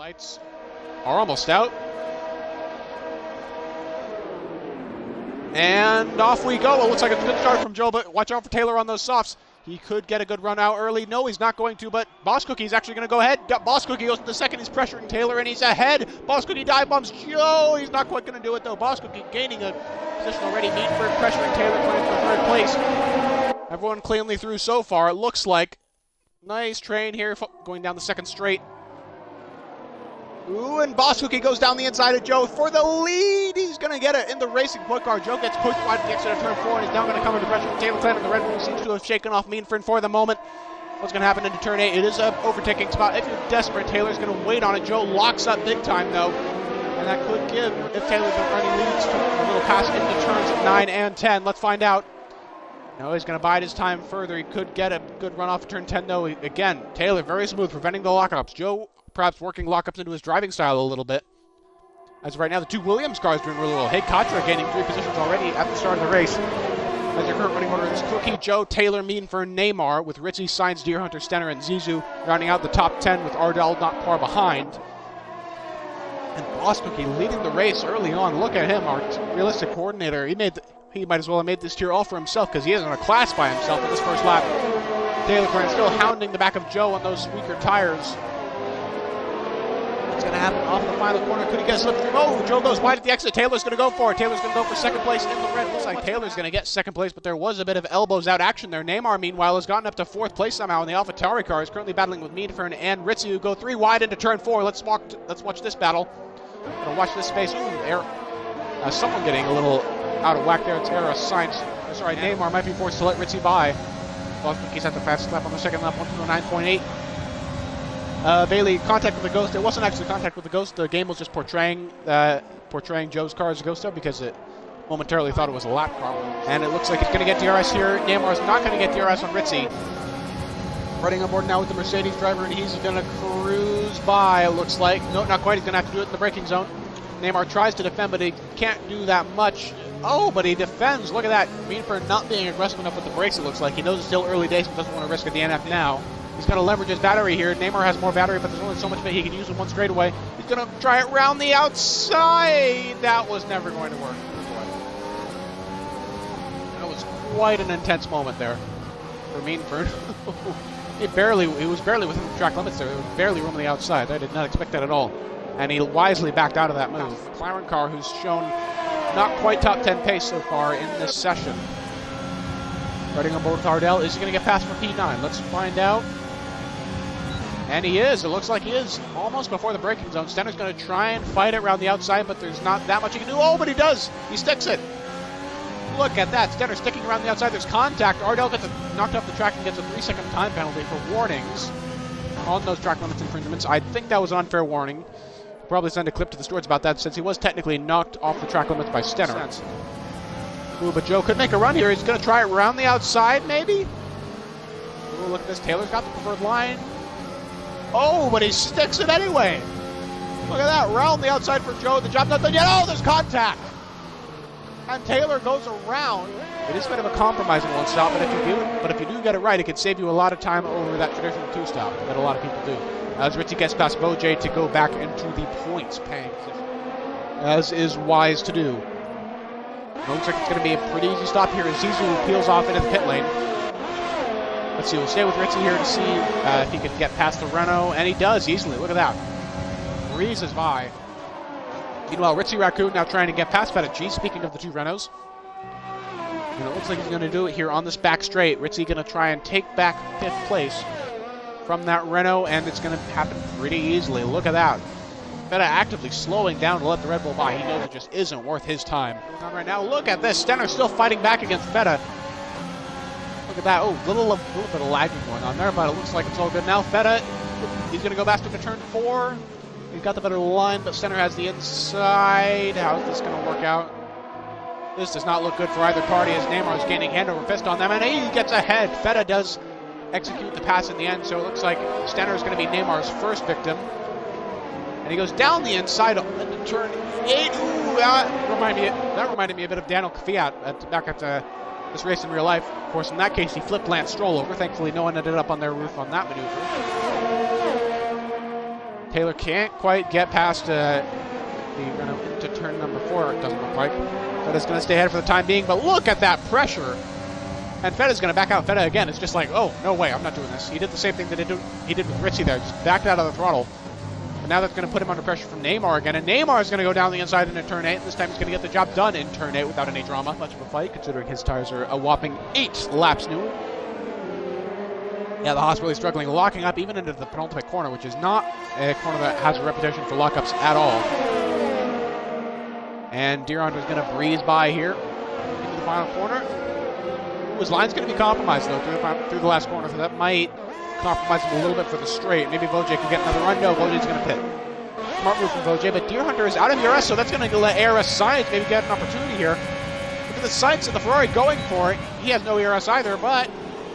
Lights are almost out. And off we go. It looks like a good start from Joe, but watch out for Taylor on those softs. He could get a good run out early. No, he's not going to, but Boss Cookie's actually going to go ahead. Boss Cookie goes to the second. He's pressuring Taylor, and he's ahead. Boss Cookie dive bombs Joe. He's not quite going to do it, though. Boss Cookie gaining a position already. Meanford pressuring Taylor, going for third place. Everyone cleanly through so far, it looks like. Nice train here, going down the second straight. Ooh, and Boss Cookie goes down the inside of Joe for the lead. He's going to get it in the racing point car. Joe gets pushed wide to the exit of turn 4 and is now going to come under pressure from Taylor Clan, and the Red Bull seems to have shaken off Meanford for the moment. What's going to happen into turn 8? It is an overtaking spot. If you're desperate, Taylor's going to wait on it. Joe locks up big time, though. And that could give, if Taylor's already leads, a little pass into turns 9 and 10. Let's find out. No, he's going to bide his time further. He could get a good run off of turn 10, though. Again, Taylor very smooth, preventing the lockups. Joe perhaps working lockups into his driving style a little bit. As of right now, the two Williams cars doing really well. Hey, Katra gaining 3 positions already at the start of the race. As your current running order is Cookie, Joe, Taylor, Meanford, Neymar, with Ritzy, Sainz, Deer Hunter, Stenner, and Zizou rounding out the top 10 with Ardell not far behind. And Boss Cookie leading the race early on. Look at him, our realistic coordinator. He might as well have made this tier all for himself because he is in a class by himself in this first lap. Taylor Clan still hounding the back of Joe on those weaker tires. What's going to happen off the final corner? Could he get a slipstream? Oh, Joe goes wide at the exit. Taylor's going to go for it. Taylor's going to go for second place in the red. Looks like Taylor's going to get second place, but there was a bit of elbows out action there. Neymar, meanwhile, has gotten up to 4th place somehow in the AlphaTauri car. He's currently battling with Meanford and Ritzy, who go 3 wide into turn 4. Let's watch this battle. Gonna watch this space. Ooh, someone getting a little out of whack there. It's Sainz. Sorry, Neymar might be forced to let Ritzy by. He's at the fastest lap on the second lap, 1:09.8. Bailey, contact with the Ghost. It wasn't actually contact with the Ghost. The game was just portraying Joe's car as a Ghost because it momentarily thought it was a lap car. And it looks like it's going to get DRS here. Neymar's not going to get DRS on Ritzy. Running on board now with the Mercedes driver, and he's going to cruise by, it looks like. No, not quite. He's going to have to do it in the braking zone. Neymar tries to defend, but he can't do that much. Oh, but he defends. Look at that. Meanford not being aggressive enough with the brakes, it looks like. He knows it's still early days, but doesn't want to risk a DNF now. He's going to leverage his battery here. Neymar has more battery, but there's only so much he can use in one straightaway. He's going to try it round the outside. That was never going to work. That was quite an intense moment there for Meanford. He was barely within the track limits there. There was barely room on the outside. I did not expect that at all. And he wisely backed out of that move. McLaren car, who's shown not quite top 10 pace so far in this session. Riding on board with Ardell. Is he going to get past for P9? Let's find out. And he is. It looks like he is almost before the braking zone. Stenner's going to try and fight it around the outside, but there's not that much he can do. Oh, but he does. He sticks it. Look at that. Stenner sticking around the outside. There's contact. Ardell gets knocked off the track and gets a 3-second time penalty for warnings on those track limits infringements. I think that was an unfair warning. Probably send a clip to the stewards about that since he was technically knocked off the track limits by Stenner. Ooh, but Joe could make a run here. He's going to try it around the outside, maybe? Ooh, look at this. Taylor's got the preferred line. Oh, but he sticks it anyway. Look at that. Round the outside for Joe. The job not done yet. Oh, there's contact. And Taylor goes around. It is a bit of a compromise in one stop, but if you do get it right, it can save you a lot of time over that traditional 2-stop that a lot of people do. As Ritzy gets past Bojay to go back into the points-paying position, as is wise to do. It looks like it's going to be a pretty easy stop here as Zizou peels off into the pit lane. Let's see, we'll stay with Ritzy here to see if he can get past the Renault, and he does easily. Look at that. Breezes by. Meanwhile, Ritzy Raccoon now trying to get past Fettuccine, speaking of the two Renaults. And it looks like he's going to do it here on this back straight. Ritzy going to try and take back 5th place from that Renault, and it's going to happen pretty easily. Look at that. Feta actively slowing down to let the Red Bull by. He knows it just isn't worth his time. Right now, look at this. Stenner still fighting back against Feta. Look at that. Oh, little bit of lagging going on there, but it looks like it's all good now. Feta, he's going to go back to turn 4. He's got the better line, but Stenner has the inside. How's this going to work out? This does not look good for either party as Neymar is gaining hand over fist on them, and he gets ahead. Feta does execute the pass in the end, so it looks like Stenner is going to be Neymar's first victim. And he goes down the inside into turn 8. Ooh, that reminded me a bit of Daniel Kvyat back at this race in real life. Of course, in that case, he flipped Lance Stroll over. Thankfully, no one ended up on their roof on that maneuver. Taylor can't quite get past the run into turn number 4, it doesn't look like. Fetta's going to stay ahead for the time being, but look at that pressure. And Fetta's going to back out. Fetta again, it's just like, oh, no way, I'm not doing this. He did the same thing that he did with Ritzy there, just backed out of the throttle. But now that's going to put him under pressure from Neymar again, and Neymar is going to go down the inside into turn 8. This time he's going to get the job done in turn 8 without any drama. Much of a fight, considering his tires are a whopping 8 laps new. Yeah, the Haas really struggling, locking up even into the penultimate corner, which is not a corner that has a reputation for lockups at all. And Durand is going to breeze by here into the final corner. His line's going to be compromised, though, through the last corner, so that might compromise him a little bit for the straight. Maybe Vojay can get another run. No, Vojay's going to pit. Smart move from Vojay, but Deer Hunter is out of ERS, so that's going to let ARS Science maybe get an opportunity here. Look at the Science and the Ferrari going for it. He has no ERS either, but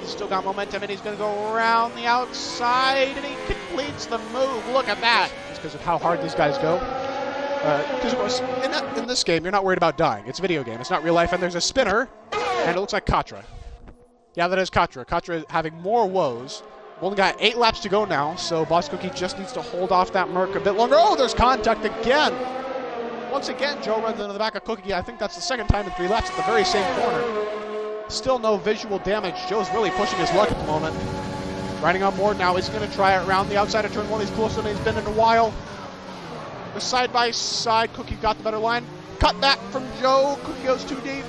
he's still got momentum, and he's going to go around the outside, and he completes the move. Look at that. Just because of how hard these guys go. Because, of course, in this game, you're not worried about dying. It's a video game. It's not real life, and there's a spinner, and it looks like Katra. Yeah, that is Katra. Katra having more woes. Only got 8 laps to go now, so Boss Cookie just needs to hold off that Merc a bit longer. Oh, there's contact again. Once again, Joe runs into the back of Cookie. I think that's the second time in 3 laps at the very same corner. Still no visual damage. Joe's really pushing his luck at the moment. Riding on board now. He's going to try it around the outside of turn 1. He's closer than he's been in a while. The side-by-side, Cookie got the better line. Cut back from Joe. Cookie goes too deep.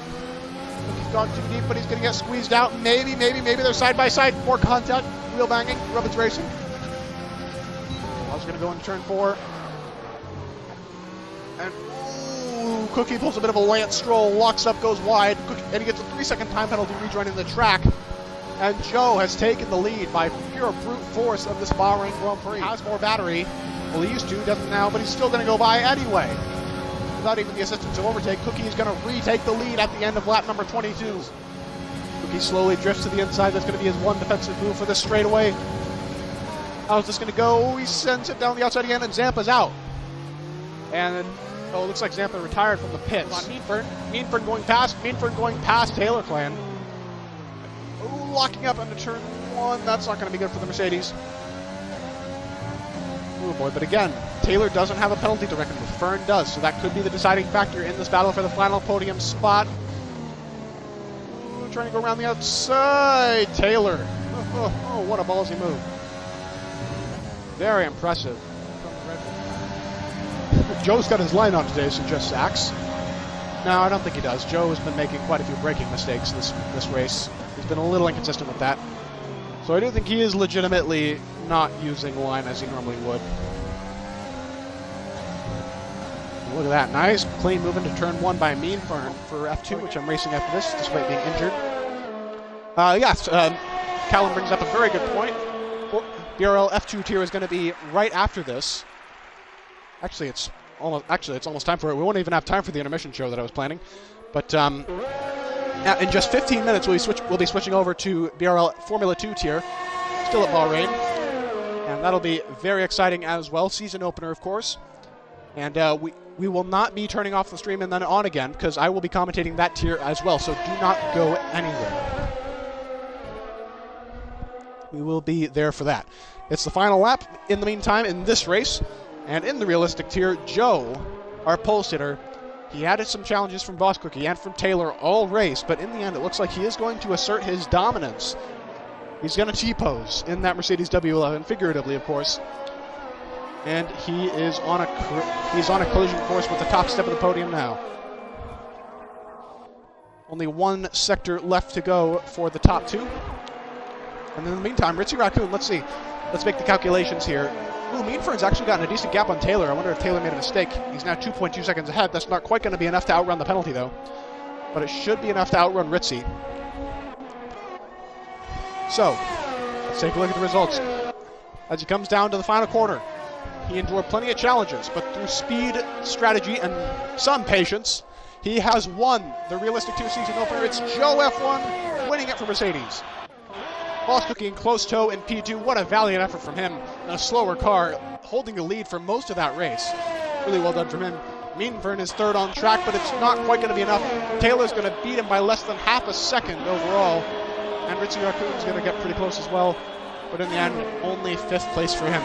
Cookie's gone too deep, but he's going to get squeezed out. Maybe they're side-by-side. More contact. Wheel banging. Rubbins racing. I was going to go into turn 4. And ooh, Cookie pulls a bit of a Lance Stroll. Locks up, goes wide. Cookie, and he gets a 3-second time penalty rejoining the track. And Joe has taken the lead by pure brute force of this Bahrain Grand Prix. He has more battery. Well, he used to, doesn't now, but he's still going to go by anyway. Without even the assistance of overtake, Cookie is going to retake the lead at the end of lap number 22. Cookie slowly drifts to the inside. That's going to be his one defensive move for this straightaway. How's this going to go? He sends it down the outside again, and Zampa's out. And, oh, it looks like Zampa retired from the pits. Meanford going past Taylor Clan. Ooh, locking up into turn 1. That's not going to be good for the Mercedes. Oh boy, but again, Taylor doesn't have a penalty to reckon with. Fern does, so that could be the deciding factor in this battle for the final podium spot. Ooh, trying to go around the outside. Taylor. Oh, what a ballsy move. Very impressive. Joe's got his line on today, suggests Sachs. No, I don't think he does. Joe has been making quite a few braking mistakes this race. He's been a little inconsistent with that. So I do think he is legitimately not using line as he normally would. Look at that. Nice, clean move into turn 1 by Mean Fern for F2, which I'm racing after this, despite being injured. Callum brings up a very good point. BRL F2 tier is going to be right after this. Actually, it's almost time for it. We won't even have time for the intermission show that I was planning. But in just 15 minutes, we'll be switching over to BRL Formula 2 tier, still at Bahrain. And that'll be very exciting as well. Season opener, of course. And we will not be turning off the stream and then on again, because I will be commentating that tier as well. So do not go anywhere. We will be there for that. It's the final lap in the meantime in this race. And in the realistic tier, Joe, our pole sitter, he added some challenges from Boss Cookie and from Taylor all race, but in the end it looks like he is going to assert his dominance. He's going to T-pose in that Mercedes W11, figuratively of course. And he is on a collision course with the top step of the podium now. Only one sector left to go for the top 2. And in the meantime, Ritzy Raccoon, let's see. Let's make the calculations here. Ooh, Meanford's actually gotten a decent gap on Taylor. I wonder if Taylor made a mistake. He's now 2.2 seconds ahead. That's not quite going to be enough to outrun the penalty, though. But it should be enough to outrun Ritzy. So, let's take a look at the results. As he comes down to the final corner, he endured plenty of challenges, but through speed, strategy, and some patience, he has won the Realistic 2 season opener. It's Joe F1 winning it for Mercedes. Boss Cookie in close tow in P2. What a valiant effort from him in a slower car, holding the lead for most of that race. Really well done from him. Meanfern is third on track, but it's not quite going to be enough. Taylor's going to beat him by less than half a second overall. And Ritzy Raccoon's going to get pretty close as well. But in the end, only 5th place for him.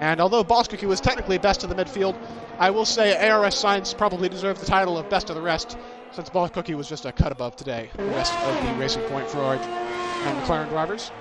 And although Boss Cookie was technically best in the midfield, I will say ARS Science probably deserved the title of best of the rest, since Boss Cookie was just a cut above today, the rest of the Racing Point Ferrari and McLaren drivers.